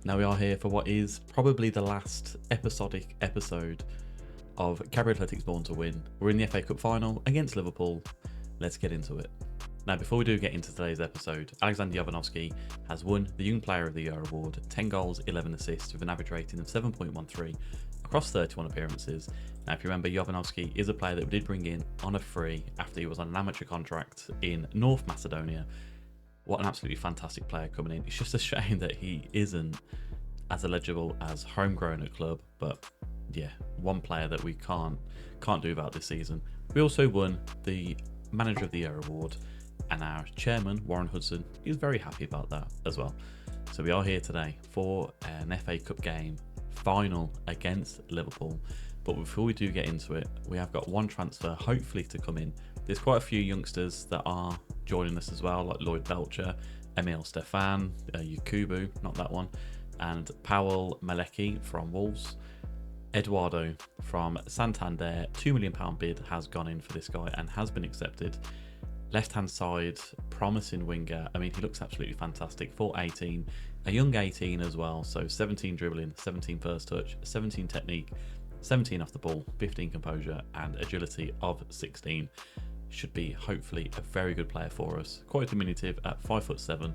Now we are here for what is probably the last episodic episode of Cadbury Athletic's Born to Win. We're in the FA Cup final against Liverpool. Let's get into it. Now, before we do get into today's episode, Alexander Jovanovski has won the Young Player of the Year award, 10 goals, 11 assists with an average rating of 7.13 across 31 appearances. Now, if you remember, Jovanovski is a player that we did bring in on a free after he was on an amateur contract in North Macedonia. What an absolutely fantastic player coming in. It's just a shame that he isn't as eligible as homegrown at club, but yeah, one player that we can't do without this season. We also won the Manager of the Year award, and our chairman, Warren Hudson, is very happy about that as well. So we are here today for an FA Cup game final against Liverpool. But before we do get into it, we have got one transfer hopefully to come in. There's quite a few youngsters that are joining us as well, like Lloyd Belcher, Emil Stefan, Yakubu, not that one, and Powell Malecki from Wolves. Eduardo from Santander, £2 million bid has gone in for this guy and has been accepted. Left hand side, promising winger. I mean, he looks absolutely fantastic. 4'18", a young 18 as well. So 17 dribbling, 17 first touch, 17 technique, 17 off the ball, 15 composure, and agility of 16. Should be hopefully a very good player for us. Quite diminutive at 5'7",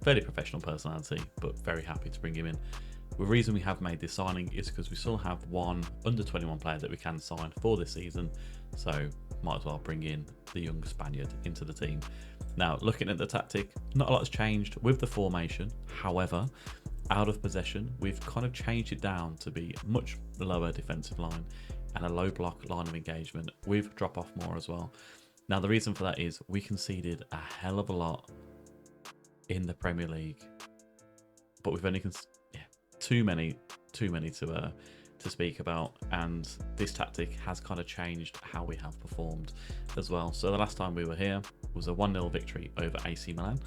fairly professional personality, but very happy to bring him in. The reason we have made this signing is because we still have one under 21 player that we can sign for this season, so might as well bring in the young Spaniard into the team. Now, looking at the tactic, not a lot has changed with the formation. However, out of possession, we've kind of changed it down to be much lower defensive line and a low block line of engagement with drop off more as well. Now, the reason for that is we conceded a hell of a lot in the Premier League, but we've only too many to speak about, and this tactic has kind of changed how we have performed as well. So the last time we were here was a 1-0 victory over AC Milan.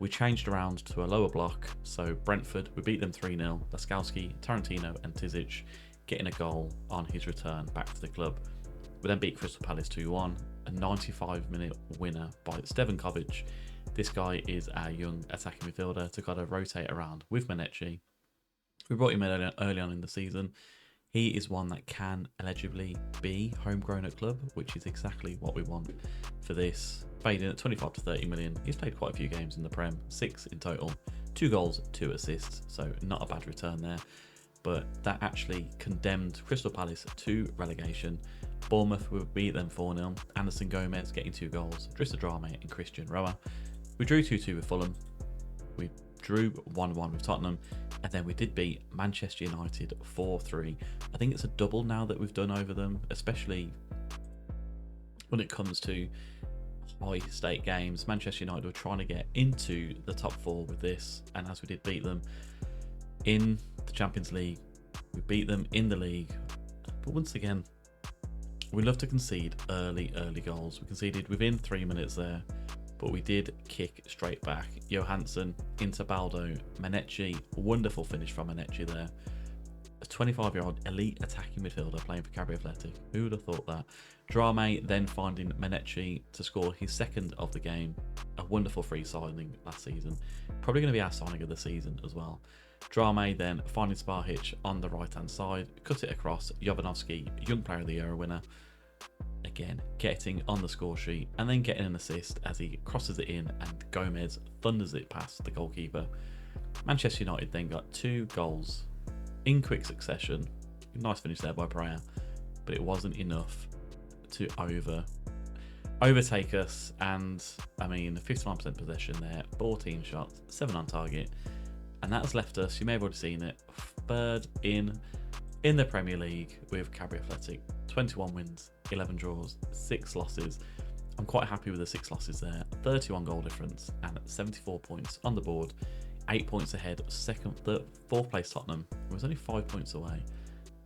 We changed around to a lower block, so Brentford, we beat them 3-0. Laskowski, Tarantino and Tizic getting a goal on his return back to the club. We then beat Crystal Palace 2-1, a 95-minute winner by Stevan Kovic. This guy is our young attacking midfielder to kind of rotate around with Manetti. We brought him in early on in the season. He is one that can eligibly be homegrown at club, which is exactly what we want for this. Paid in at 25 to 30 million. He's played quite a few games in the Prem, 6 in total, 2 goals, 2 assists, so not a bad return there. But that actually condemned Crystal Palace to relegation. Bournemouth will beat them 4-0. Anderson Gomez getting 2 goals, Drissa Drame and Christian Roa. We drew 2-2 with Fulham. We drew 1-1 with Tottenham, and then we did beat Manchester United 4-3. I think it's a double now that we've done over them, especially when it comes to high stake games. Manchester United were trying to get into the top 4 with this, and as we did beat them in the Champions League, we beat them in the league. But once again, we love to concede early goals. We conceded within 3 minutes there, but we did kick straight back. Johansson into Baldo, Manetti, wonderful finish from Manetti there. A 25-year-old elite attacking midfielder playing for Cadbury Athletic. Who would have thought that? Drame then finding Manetti to score his second of the game. A wonderful free signing last season. Probably going to be our signing of the season as well. Drame then finding Sparhich on the right-hand side, cut it across. Jovanovski, Young Player of the Year winner. Again, getting on the score sheet and then getting an assist as he crosses it in and Gomez thunders it past the goalkeeper. Manchester United then got 2 goals in quick succession. Nice finish there by Pereira, but it wasn't enough to overtake us. And I mean, 59% possession there, 14 shots, 7 on target, and that has left us, you may have already seen it, third in the Premier League with Cadbury Athletic. 21 wins, 11 draws, 6 losses. I'm quite happy with the 6 losses there. 31 goal difference and 74 points on the board. 8 points ahead of fourth place Tottenham. It was only 5 points away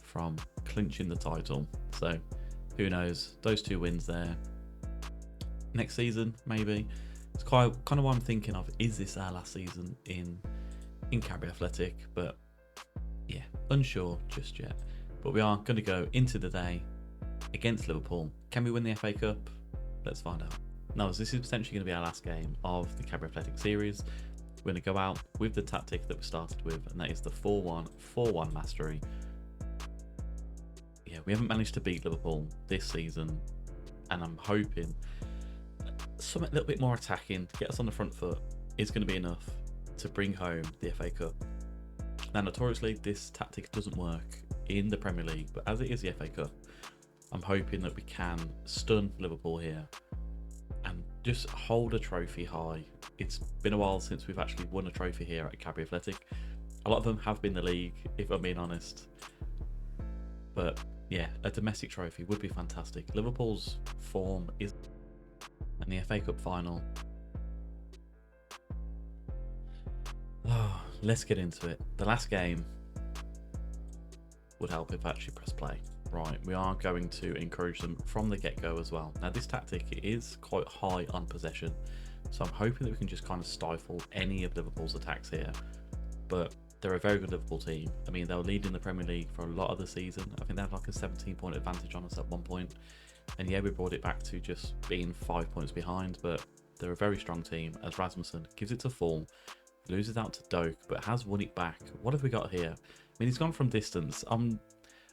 from clinching the title. So who knows? Those 2 wins there. Next season, maybe. It's kind of what I'm thinking of. Is this our last season in Cadbury Athletic? But yeah, unsure just yet. But we are going to go into the day against Liverpool. Can we win the FA Cup? Let's find out. Now, this is potentially going to be our last game of the Cadbury Athletic series. We're going to go out with the tactic that we started with, and that is the 4-1, 4-1 mastery. Yeah, we haven't managed to beat Liverpool this season, and I'm hoping something a little bit more attacking to get us on the front foot is going to be enough to bring home the FA Cup. Now, notoriously, this tactic doesn't work in the Premier League, but as it is the FA Cup, I'm hoping that we can stun Liverpool here and just hold a trophy high. It's been a while since we've actually won a trophy here at Cadbury Athletic. A lot of them have been the league, if I'm being honest. But yeah, a domestic trophy would be fantastic. Liverpool's form is in the FA Cup final. Oh, let's get into it. The last game would help if I actually press play. Right, we are going to encourage them from the get-go as well. Now, this tactic is quite high on possession, so I'm hoping that we can just kind of stifle any of Liverpool's attacks here. But they're a very good Liverpool team. I mean, they were leading the Premier League for a lot of the season. I think they had like a 17-point advantage on us at one point. And yeah, we brought it back to just being 5 points behind, but they're a very strong team as Rasmussen gives it to Fall, loses out to Doak, but has won it back. What have we got here? I mean, he's gone from distance.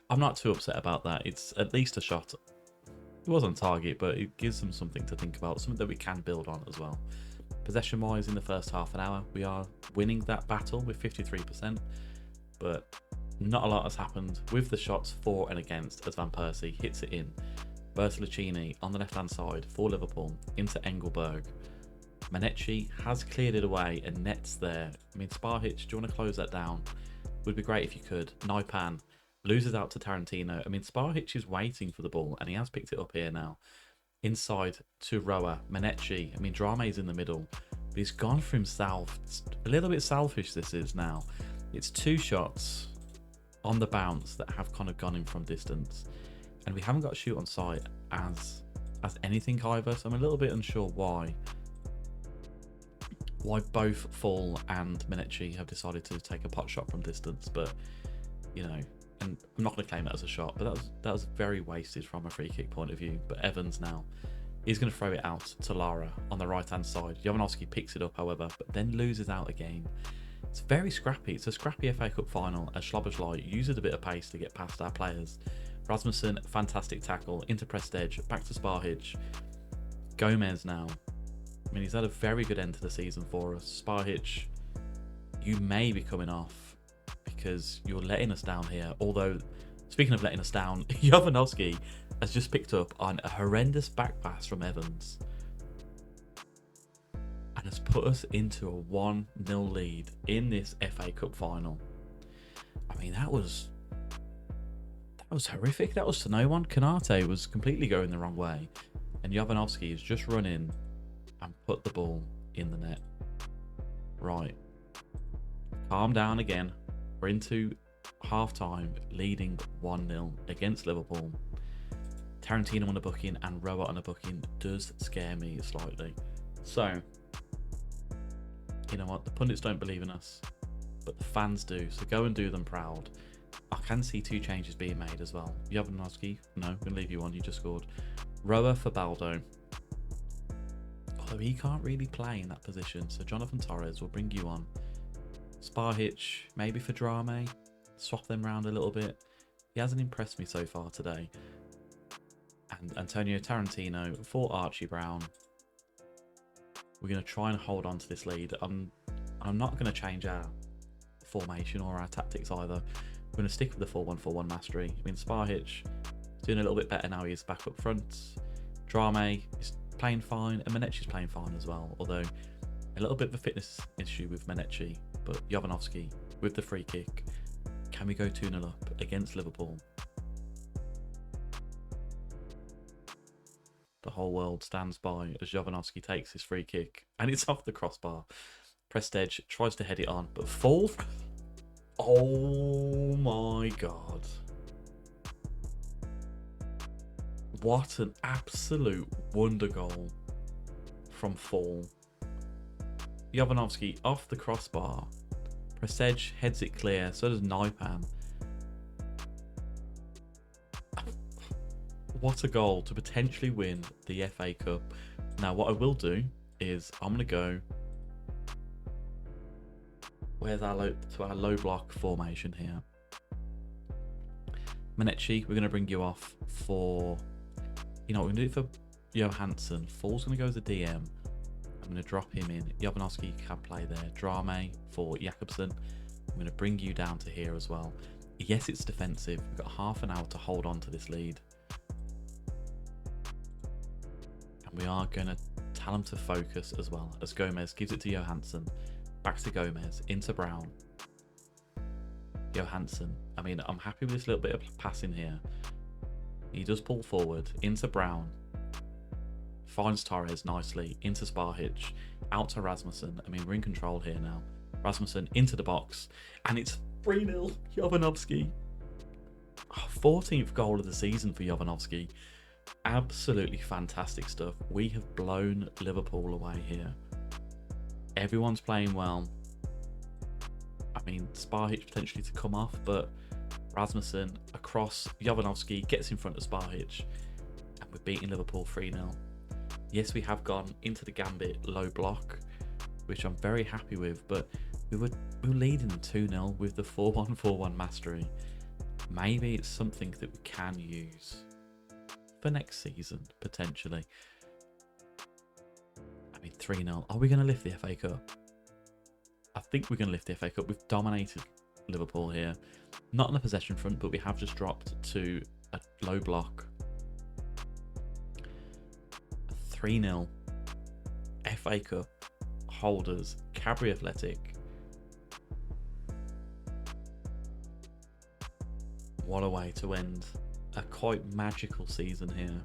I'm not too upset about that. It's at least a shot. It was on target, but it gives them something to think about, something that we can build on as well. Possession-wise, in the first half an hour, we are winning that battle with 53%, but not a lot has happened with the shots for and against as Van Persie hits it in. Bertolucci on the left-hand side for Liverpool into Engelberg. Manetti has cleared it away and nets there. I mean, Sparhich, do you want to close that down? Would be great if you could. Naipan loses out to Tarantino. I mean, Sparhich is waiting for the ball, and he has picked it up here now. Inside to Roa. Manetti. I mean, Drame's in the middle, but he's gone for himself. It's a little bit selfish, this is now. It's 2 shots on the bounce that have kind of gone in from distance, and we haven't got a shoot on sight as anything either, so I'm a little bit unsure why both Fall and Manetti have decided to take a pot shot from distance. But, you know, and I'm not going to claim it as a shot, but that was very wasted from a free kick point of view. But Evans now is going to throw it out to Lara on the right hand side. Jovanovski picks it up, however, but then loses out again. It's very scrappy. It's a scrappy FA Cup final as Schloboslai uses a bit of pace to get past our players. Rasmussen, fantastic tackle into pressed edge, back to Sparhich. Gomez now. I mean, he's had a very good end to the season for us. Sparhich, you may be coming off because you're letting us down here. Although, speaking of letting us down, Jovanovski has just picked up on a horrendous back pass from Evans and has put us into a 1-0 lead in this FA Cup final. I mean, that was horrific. That was to no one. Kanate was completely going the wrong way, and Jovanovski has just run in and put the ball in the net. Right, calm down again. We're into half-time, leading 1-0 against Liverpool. Tarantino on a booking and Roa on a booking does scare me slightly. So, you know what? The pundits don't believe in us, but the fans do. So go and do them proud. I can see 2 changes being made as well. Jovanovski, no, I'm going to leave you on. You just scored. Roa for Baldo. Although he can't really play in that position, so Jonathan Torres will bring you on. Sparhich, maybe for Drame. Swap them around a little bit. He hasn't impressed me so far today. And Antonio Tarantino for Archie Brown. We're going to try and hold on to this lead. I'm not going to change our formation or our tactics either. We're going to stick with the 4-1-4-1 mastery. I mean, Sparhich is doing a little bit better now. He's back up front. Drame is playing fine, and Manetti's playing fine as well. Although a little bit of a fitness issue with Manetti, but Jovanovski with the free kick. Can we go 2-0 up against Liverpool? The whole world stands by as Jovanovski takes his free kick, and it's off the crossbar. Pressed edge, tries to head it on, but Fall. Oh my god. What an absolute wonder goal from Fall. Jovanovski off the crossbar. Pressed edge heads it clear, so does Naipan. What a goal to potentially win the FA Cup. Now, what I will do is I'm going to go Where's our low block formation here? Manechi, we're going to bring you off for, you know, we're going to do it for Johansson. Fall's going to go as a DM. I'm going to drop him in. Jovanovski can play there. Drame for Jakobsen. I'm going to bring you down to here as well. Yes, it's defensive. We've got half an hour to hold on to this lead. And we are going to tell him to focus as well. As Gomez gives it to Johansson. Back to Gomez. Into Brown. Johansson. I mean, I'm happy with this little bit of passing here. He does pull forward. Into Brown. Finds Torres nicely. Into Sparhich. Out to Rasmussen. I mean, we're in control here now. Rasmussen into the box. And it's 3-0. Jovanovski. Oh, 14th goal of the season for Jovanovski. Absolutely fantastic stuff. We have blown Liverpool away here. Everyone's playing well. I mean, Sparhich potentially to come off, but Rasmussen across. Jovanovski gets in front of Sparhich. And we're beating Liverpool 3-0. Yes, we have gone into the gambit low block, which I'm very happy with, but we were leading 2-0 with the 4-1-4-1 mastery. Maybe it's something that we can use for next season, potentially. I mean, 3-0. Are we going to lift the FA Cup? I think we're going to lift the FA Cup. We've dominated Liverpool here. Not on the possession front, but we have just dropped to a low block. 3-0. FA Cup holders, Cadbury Athletic. What a way to end a quite magical season here.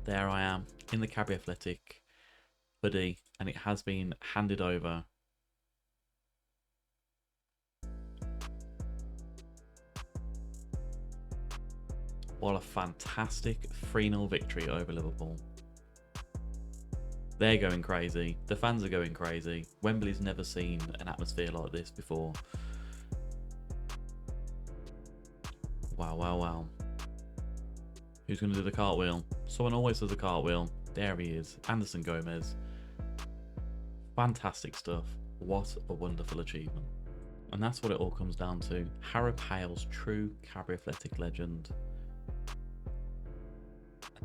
There I am in the Cadbury Athletic hoodie, and it has been handed over. What a fantastic 3-0 victory over Liverpool. They're going crazy. The fans are going crazy. Wembley's never seen an atmosphere like this before. Wow, wow, wow. Who's going to do the cartwheel? Someone always does a cartwheel. There he is. Anderson Gomez. Fantastic stuff. What a wonderful achievement. And that's what it all comes down to. Harry Pale's true Cadbury Athletic legend.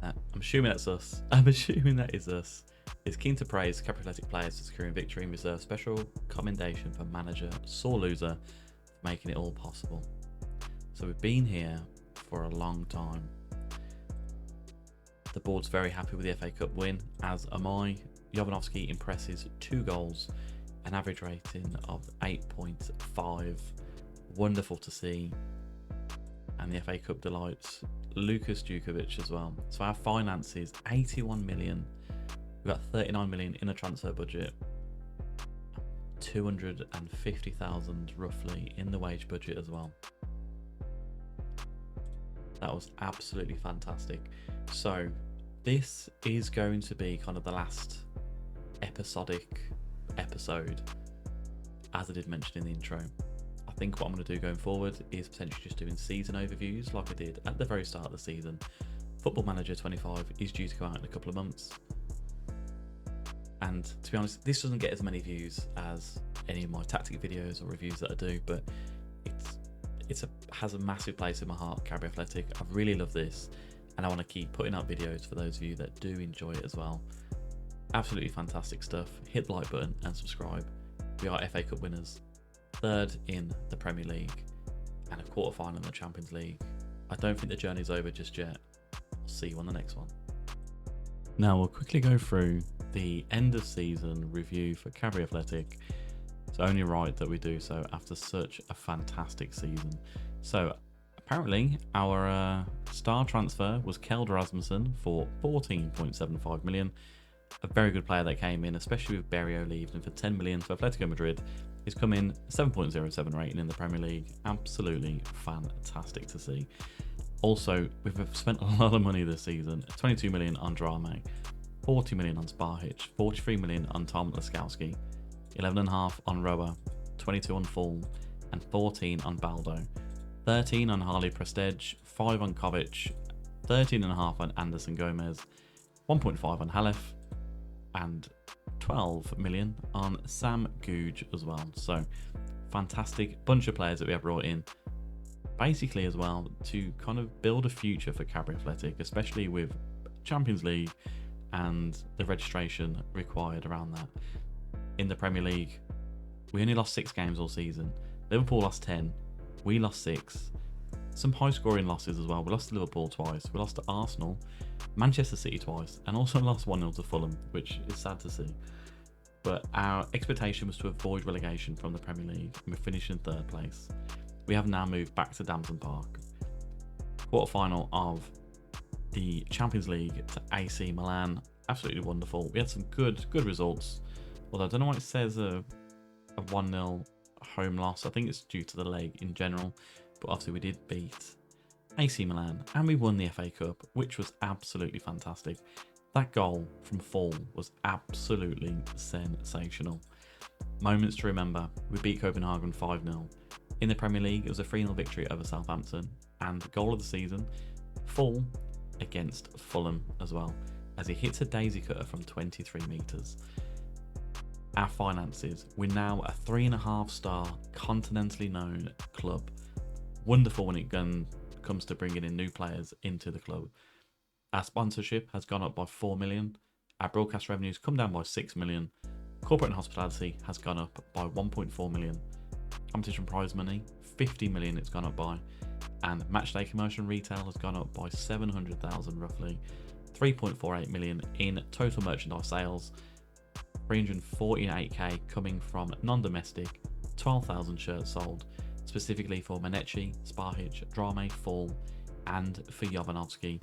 And I'm assuming that's us. I'm assuming that is us. Is keen to praise Cadbury Athletic players for securing victory and reserve special commendation for manager sore loser for making it all possible. So we've been here for a long time. The board's very happy with the FA Cup win, as am I. Jovanovski impresses 2 goals, an average rating of 8.5. Wonderful to see. And the FA Cup delights Lukas Djukovic as well. So our finances, 81 million. We've got 39 million in a transfer budget. 250,000 roughly in the wage budget as well. That was absolutely fantastic. So this is going to be kind of the last episodic episode, as I did mention in the intro. I think what I'm going to do going forward is potentially just doing season overviews like I did at the very start of the season. Football Manager 25 is due to go out in a couple of months. And to be honest, this doesn't get as many views as any of my tactic videos or reviews that I do, but it has a massive place in my heart, Cadbury Athletic. I really love this, and I want to keep putting out videos for those of you that do enjoy it as well. Absolutely fantastic stuff. Hit the like button and subscribe. We are FA Cup winners, 3rd in the Premier League, and a quarter-final in the Champions League. I don't think the journey's over just yet. I'll see you on the next one. Now we'll quickly go through the end of season review for Cadbury Athletic. It's only right that we do so after such a fantastic season. So apparently our star transfer was Kjeld Rasmussen for 14.75 million. A very good player that came in, especially with Berrio leaving for 10 million to Atletico Madrid. He's come in 7.07 rating in the Premier League. Absolutely fantastic to see. Also, we've spent a lot of money this season. 22 million on Drame, 40 million on Sparhich, 43 million on Tom Laskowski, 11.5 on Roa, 22 on Fall, and 14 on Baldo, 13 on Harley Prestige, 5 on Kovic, 13.5 on Anderson Gomez, 1.5 on Halef, and 12 million on Sam Googe as well. So fantastic bunch of players that we have brought in, basically as well to kind of build a future for Cadbury Athletic, especially with Champions League and the registration required around that. In the Premier League, we only lost 6 games all season. Liverpool lost 10, we lost 6. Some high scoring losses as well. We lost to Liverpool twice, we lost to Arsenal, Manchester City twice, and also lost 1-0 to Fulham, which is sad to see. But our expectation was to avoid relegation from the Premier League, and we're finishing in 3rd place. We have now moved back to Dampton Park. Quarter-final of the Champions League to AC Milan. Absolutely wonderful. We had some good results, although I don't know why it says a 1-0 home loss. I think it's due to the leg in general, but obviously we did beat AC Milan and we won the FA Cup, which was absolutely fantastic. That goal from Fall was absolutely sensational. Moments to remember: we beat Copenhagen 5-0. In the Premier League, it was a 3-0 victory over Southampton, and goal of the season, Fall against Fulham as well, as he hits a daisy cutter from 23 metres. Our finances: we're now a 3.5-star continentally known club. Wonderful when it comes to bringing in new players into the club. Our sponsorship has gone up by 4 million. Our broadcast revenues come down by 6 million. Corporate and hospitality has gone up by 1.4 million. Competition prize money, 50 million it's gone up by. And matchday commercial and retail has gone up by 700,000 roughly. 3.48 million in total merchandise sales. 348k coming from non-domestic. 12,000 shirts sold, specifically for Manechi, Sparhich, Drame, Fall, and for Jovanovski.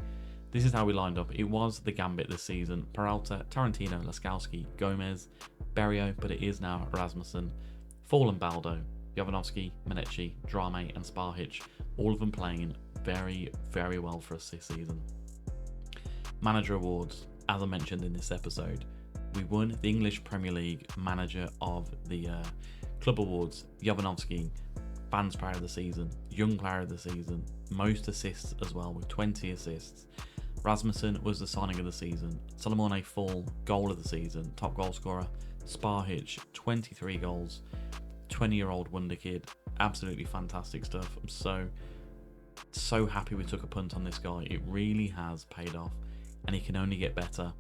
This is how we lined up. It was the Gambit this season: Peralta, Tarantino, Laskowski, Gomez, Berrio, but it is now Rasmussen, Fall and Baldo, Jovanovski, Manechi, Drame, and Sparhich, all of them playing very well for us this season. Manager awards: as I mentioned in this episode, we won the English Premier League Manager of the Club Awards. Jovanovski, Fans Player of the Season, Young Player of the Season, most assists as well with 20 assists. Rasmussen was the signing of the season. Solomone Fall, goal of the season, top goal scorer. Sparhich, 23 goals, 20-year-old wonder kid. Absolutely fantastic stuff. I'm so happy we took a punt on this guy. It really has paid off, and he can only get better.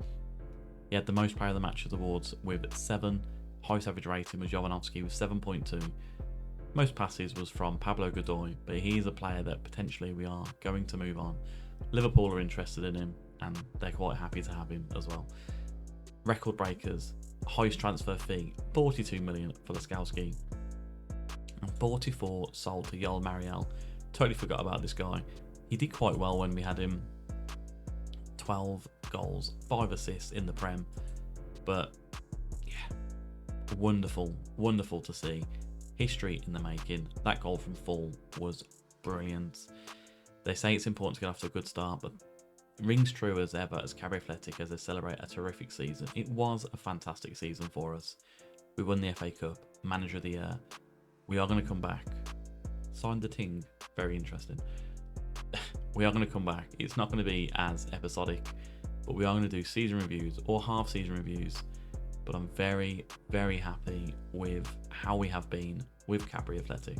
He had the most player of the matches awards with 7. Highest average rating was Jovanovski with 7.2. Most passes was from Pablo Godoy, but he's a player that potentially we are going to move on. Liverpool are interested in him, and they're quite happy to have him as well. Record breakers: highest transfer fee, 42 million for Laskowski, and 44 sold to Yoel Mariel. Totally forgot about this guy. He did quite well when we had him. 12 goals, 5 assists in the Prem, but yeah, wonderful to see. History in the making. That goal from Fall was brilliant. They say it's important to get off to a good start, but it rings true as ever as Cadbury Athletic as they celebrate a terrific season. It was a fantastic season for us. We won the FA Cup, Manager of the Year. We are going to come back. Signed the Ting. Very interesting. We are going to come back. It's not going to be as episodic, but we are going to do season reviews or half season reviews. But I'm very happy with how we have been with Cadbury Athletic.